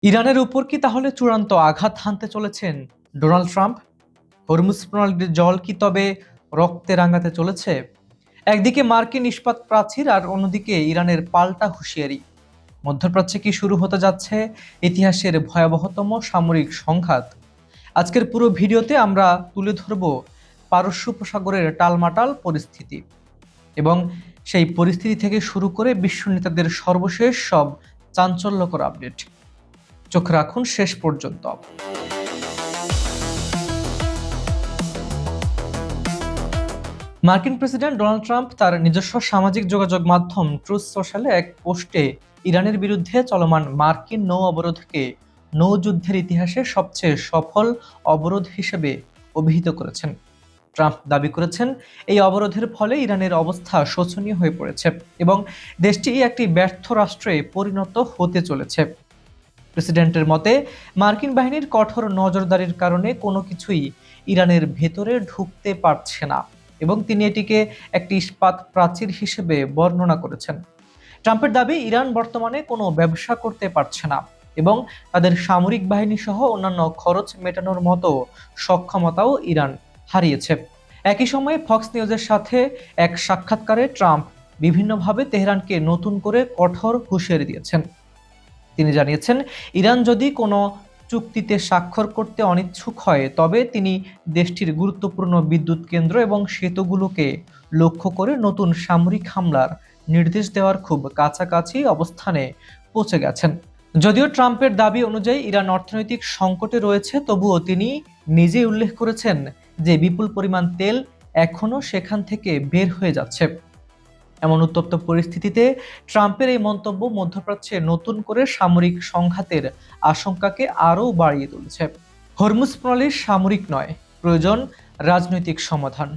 ইরানের উপর কি তাহলে চূড়ান্ত আঘাত হানতে চলেছেন ডোনাল্ড ট্রাম্প? হরমুজ প্রণালীর জল কি তবে রক্তে রাঙাতে চলেছে? একদিকে মার্কিন ইস্পাত প্রাচীর আর অন্যদিকে ইরানের পাল্টা হুঁশিয়ারি। মধ্যপ্রাচ্যে কি শুরু হতে যাচ্ছে ইতিহাসের ভয়াবহতম সামরিক সংঘাত? আজকের পুরো ভিডিওতে আমরা তুলে ধরব পারস্য উপসাগরের টালমাটাল পরিস্থিতি এবং সেই পরিস্থিতি থেকে শুরু করে বিশ্ব নেতাদের সর্বশেষ সব চাঞ্চল্যকর আপডেট। চোখ রাখুন শেষ পর্যন্ত। মার্কিন প্রেসিডেন্ট ডোনাল্ড ট্রাম্প তার নিজস্ব সামাজিক যোগাযোগ মাধ্যম ট্রুথ সোশ্যালে এক পোস্টে ইরানের বিরুদ্ধে চলমান মার্কিন নৌ অবরোধকে নৌযুদ্ধের ইতিহাসে সবচেয়ে সফল অবরোধ হিসেবে অভিহিত করেছেন। ট্রাম্প দাবি করেছেন, এই অবরোধের ফলে ইরানের অবস্থা শোচনীয় হয়ে পড়েছে এবং দেশটি একটি ব্যর্থ রাষ্ট্রে পরিণত হতে চলেছে। প্রেসিডেন্টের মতে, মার্কিন বাহিনীর কঠোর নজরদারির কারণে কোনো কিছুই ইরানের ভেতরে ঢুকতে পারছে না এবং তিনি এটিকে একটি ইস্পাত প্রাচীর হিসেবে বর্ণনা করেছেন। ট্রাম্পের দাবি, ইরান বর্তমানে কোনো ব্যবসা করতে পারছে না এবং তাদের সামরিক বাহিনী সহ অন্যান্য খরচ মেটানোর মতো সক্ষমতাও ইরান হারিয়েছে। একই সময়ে ফক্স নিউজের সাথে এক সাক্ষাৎকারে ট্রাম্প বিভিন্নভাবে তেহরানকে নতুন করে কঠোর হুঁশিয়ারি দিয়েছেন। তিনি জানিয়েছেন, ইরান যদি কোনো চুক্তিতে স্বাক্ষর করতে অনিচ্ছুক হয় তবে তিনি দেশটির গুরুত্বপূর্ণ বিদ্যুৎ কেন্দ্র এবং সেতুগুলোকে লক্ষ্য করে নতুন সামরিক হামলার নির্দেশ দেওয়ার খুব কাছাকাছি অবস্থানে পৌঁছে গেছেন। যদিও ট্রাম্পের দাবি অনুযায়ী ইরান অর্থনৈতিক সংকটে রয়েছে, তবুও তিনি নিজেই উল্লেখ করেছেন যে বিপুল পরিমাণ তেল এখনও সেখান থেকে বের হয়ে যাচ্ছে। এমন উত্তপ্ত পরিস্থিতিতে ট্রাম্পের এই মন্তব্য মধ্যপ্রাচ্যে নতুন করে সামরিক সংঘাতের আশঙ্কাকে আরও বাড়িয়ে তুলছে। হরমুজ প্রণালী সামরিক নয়, প্রয়োজন রাজনৈতিক সমাধান।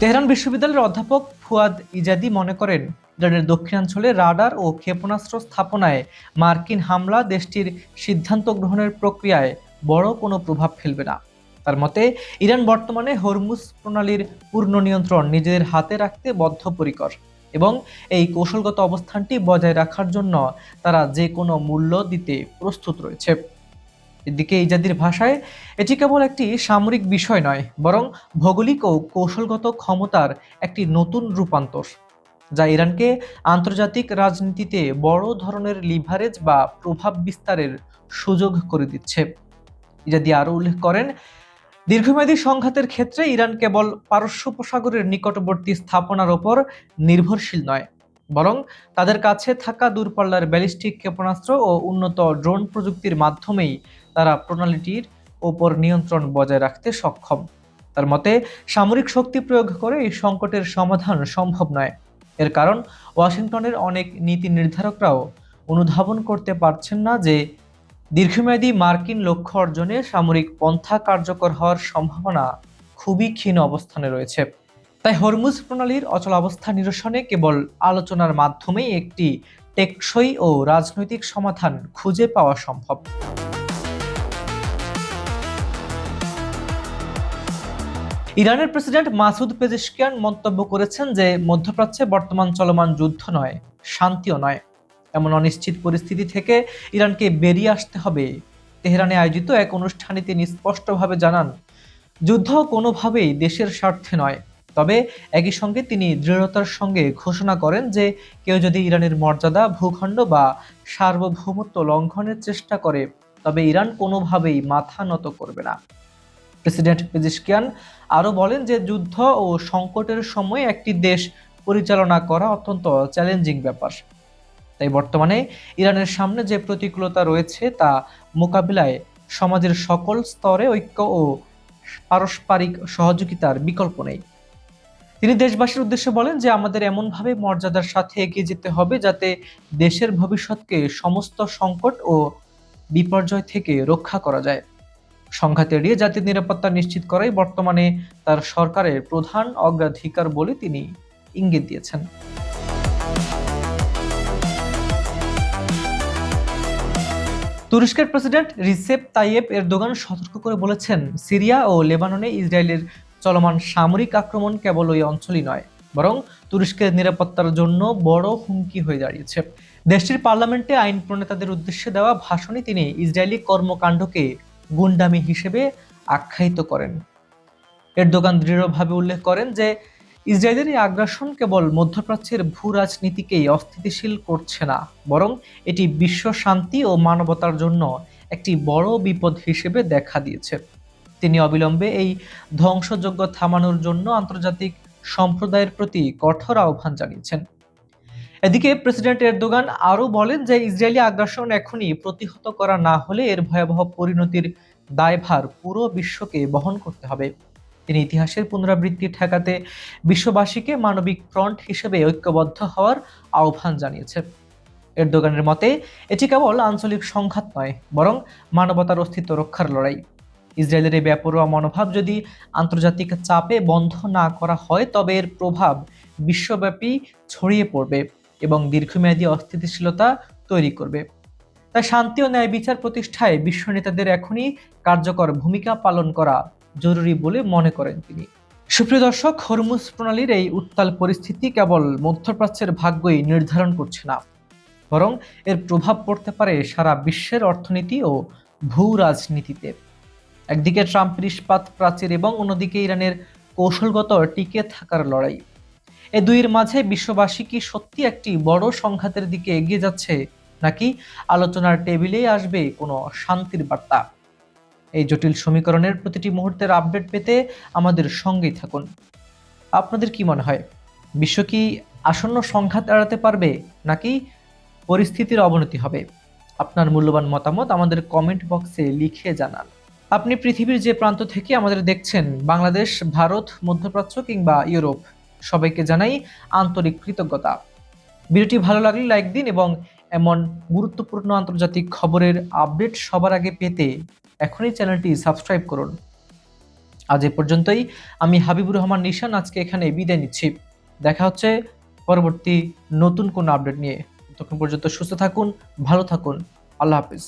তেহরান বিশ্ববিদ্যালয়ের অধ্যাপক ফুয়াদ ইজাদি মনে করেন, ইরানের দক্ষিণাঞ্চলে রাডার ও ক্ষেপণাস্ত্র স্থাপনায় মার্কিন হামলা দেশটির সিদ্ধান্ত গ্রহণের প্রক্রিয়ায় বড় কোনো প্রভাব ফেলবে না। তার মতে, ইরান বর্তমানে হরমুজ প্রণালীর পূর্ণ নিয়ন্ত্রণ নিজেদের হাতে রাখতে বদ্ধপরিকর এবং এই কৌশলগত অবস্থানটি বজায় রাখার জন্য তারা যে কোনো মূল্য দিতে প্রস্তুত রয়েছে। এদিকে ইজাদির ভাষায়, এটি কেবল একটি সামরিক বিষয় নয়, বরং ভৌগোলিক ও কৌশলগত ক্ষমতার একটি নতুন রূপান্তর, যা ইরানকে আন্তর্জাতিক রাজনীতিতে বড় ধরনের লিভারেজ বা প্রভাব বিস্তারের সুযোগ করে দিচ্ছে। ইজাদি আরও উল্লেখ করেন, দীর্ঘমেয়াদী সংঘাতের ক্ষেত্রে ইরান কেবল পারস্য উপসাগরের নিকটবর্তী স্থাপনার ওপর নির্ভরশীল নয়, বরং তাদের কাছে থাকা দূরপাল্লার ব্যালিস্টিক ক্ষেপণাস্ত্র ও উন্নত ড্রোন প্রযুক্তির মাধ্যমেই তারা প্রণালীটির ওপর নিয়ন্ত্রণ বজায় রাখতে সক্ষম। তার মতে, সামরিক শক্তি প্রয়োগ করে এই সংকটের সমাধান সম্ভব নয়। এর কারণ, ওয়াশিংটনের অনেক নীতি নির্ধারকরাও অনুধাবন করতে পারছেন না যে দীর্ঘমেয়াদী মার্কিন লক্ষ্য অর্জনে সামরিক পন্থা কার্যকর হওয়ার সম্ভাবনা খুবই ক্ষীণ অবস্থানে রয়েছে। তাই হরমুজ প্রণালীর অচলাবস্থা নিরসনে কেবল আলোচনার মাধ্যমেই একটি টেকসই ও রাজনৈতিক সমাধান খুঁজে পাওয়া সম্ভব। ইরানের প্রেসিডেন্ট মাসুদ পেজেশকিয়ান মন্তব্য করেছেন যে মধ্যপ্রাচ্যে বর্তমান চলমান যুদ্ধ নয়, শান্তিও নয়। এমন অনিশ্চিত পরিস্থিতি থেকে ইরানকে বেরিয়ে আসতে হবে। তেহরানে আয়োজিত এক অনুষ্ঠানে তিনি স্পষ্টভাবে জানান, যুদ্ধ কোনোভাবেই দেশের স্বার্থে নয়। তবে একই সঙ্গে তিনি দৃঢ়তার সঙ্গে ঘোষণা করেন যে কেউ যদি ইরানের মর্যাদা, ভূখণ্ড বা সার্বভৌমত্ব লঙ্ঘনের চেষ্টা করে তবে ইরান কোনোভাবেই মাথা নত করবে না। প্রেসিডেন্ট পেজেশকিয়ান আরও বলেন যে যুদ্ধ ও সংকটের সময় একটি দেশ পরিচালনা করা অত্যন্ত চ্যালেঞ্জিং ব্যাপার। তাই বর্তমানে ইরানের সামনে যে প্রতিকূলতা রয়েছে তা মোকাবিলায় সমাজের সকল স্তরে ঐক্য ও পারস্পরিক সহযোগিতার বিকল্প নেই। তিনি দেশবাসীর উদ্দেশ্যে বলেন যে আমাদের এমনভাবে মর্যাদার সাথে এগিয়ে যেতে হবে যাতে দেশের ভবিষ্যৎকে সমস্ত সংকট ও বিপর্যয় থেকে রক্ষা করা যায়। সংঘাত এড়িয়ে জাতির নিরাপত্তা নিশ্চিত করাই বর্তমানে তার সরকারের প্রধান অগ্রাধিকার বলে তিনি ইঙ্গিত দিয়েছেন। তুরস্কের প্রেসিডেন্ট রিসেপ তাইয়েপ এরদোগান সতর্ক করে বলেছেন, সিরিয়া ও লেবাননে ইসরায়েলের চলমান সামরিক আক্রমণ কেবল ওই অঞ্চলই নয়, বরং তুরস্কের নিরাপত্তার জন্য বড় হুমকি হয়ে দাঁড়িয়েছে। দেশটির পার্লামেন্টে আইন প্রণেতাদের উদ্দেশ্যে দেওয়া ভাষণে তিনি ইসরায়েলি কর্মকাণ্ডকে গুন্ডামি হিসেবে আখ্যায়িত করেন। এরদোগান দৃঢ়ভাবে উল্লেখ করেন যে ইসরায়েলের এই আগ্রাসন কেবল মধ্যপ্রাচ্যের ভূ রাজনীতিকেই অস্থিতিশীল করছে না, বরং এটি বিশ্ব শান্তি ও মানবতার জন্য একটি বড় বিপদ হিসেবে দেখা দিয়েছে। তিনি অবিলম্বে এই ধ্বংসযজ্ঞ থামানোর জন্য আন্তর্জাতিক সম্প্রদায়ের প্রতি কঠোর আহ্বান জানিয়েছেন। এদিকে প্রেসিডেন্ট এরদোগান আরও বলেন যে ইসরায়েলি আগ্রাসন এখনই প্রতিহত করা না হলে এর ভয়াবহ পরিণতির দায়ভার পুরো বিশ্বকে বহন করতে হবে। তিনি ইতিহাসের পুনরাবৃত্তি ঠেকাতে বিশ্ববাসীকে মানবিক ফ্রন্ট হিসেবে ঐক্যবদ্ধ হওয়ার আহ্বান জানিয়েছেন। এরদোগানের মতে এটি কেবল আঞ্চলিক সংঘাত নয়, বরং মানবতার অস্তিত্ব রক্ষার লড়াই। ইসরায়েলের এই বেপরোয়া মনোভাব যদি আন্তর্জাতিক চাপে বন্ধ না করা হয়, তবে এর প্রভাব বিশ্বব্যাপী ছড়িয়ে পড়বে এবং দীর্ঘমেয়াদী অস্থিতিশীলতা তৈরি করবে। তাই শান্তি ও ন্যায় বিচার প্রতিষ্ঠায় বিশ্ব নেতাদের এখনই কার্যকর ভূমিকা পালন করা জরুরি বলে মনে করেন তিনি। সুপ্রিয় দর্শক, হরমুজ প্রণালীর এই উত্তাল পরিস্থিতি কেবল মধ্যপ্রাচ্যের ভাগ্যই নির্ধারণ করছে না, বরং এর প্রভাব পড়তে পারে সারা বিশ্বের অর্থনীতি ও ভূ রাজনীতিতে। একদিকে ট্রাম্পের ইস্পাত প্রাচীর এবং অন্যদিকে ইরানের কৌশলগত টিকে থাকার লড়াই। এ দুইয়ের মাঝে বিশ্ববাসী কি সত্যি একটি বড় সংঘাতের দিকে এগিয়ে যাচ্ছে, নাকি আলোচনার টেবিলে আসবে কোনো শান্তির বার্তা? এই জটিল সমীকরণের প্রতিটি মুহূর্তের আপডেট পেতে আমাদের সঙ্গেই থাকুন। আপনাদের কি মনে হয়, বিশ্ব কি আসন্ন সংঘাত এড়াতে পারবে, নাকি পরিস্থিতির অবনতি হবে? আপনার মূল্যবান মতামত আমাদের কমেন্ট বক্সে লিখে জানান। আপনি পৃথিবীর যে প্রান্ত থেকে আমাদের দেখছেন, বাংলাদেশ, ভারত, মধ্যপ্রাচ্য কিংবা ইউরোপ, সবাইকে জানাই আন্তরিক কৃতজ্ঞতা। ভিডিওটি ভালো লাগলে লাইক দিন এবং এমন গুরুত্বপূর্ণ আন্তর্জাতিক খবরের আপডেট সবার আগে পেতে এখনই চ্যানেলটি সাবস্ক্রাইব করুন। আজ এ পর্যন্তই। আমি হাবিবুর রহমান নিশান আজকে এখানে বিদায় নিচ্ছি। দেখা হচ্ছে পরবর্তী নতুন কোনো আপডেট নিয়ে। ততক্ষণ পর্যন্ত সুস্থ থাকুন, ভালো থাকুন। আল্লাহ হাফিজ।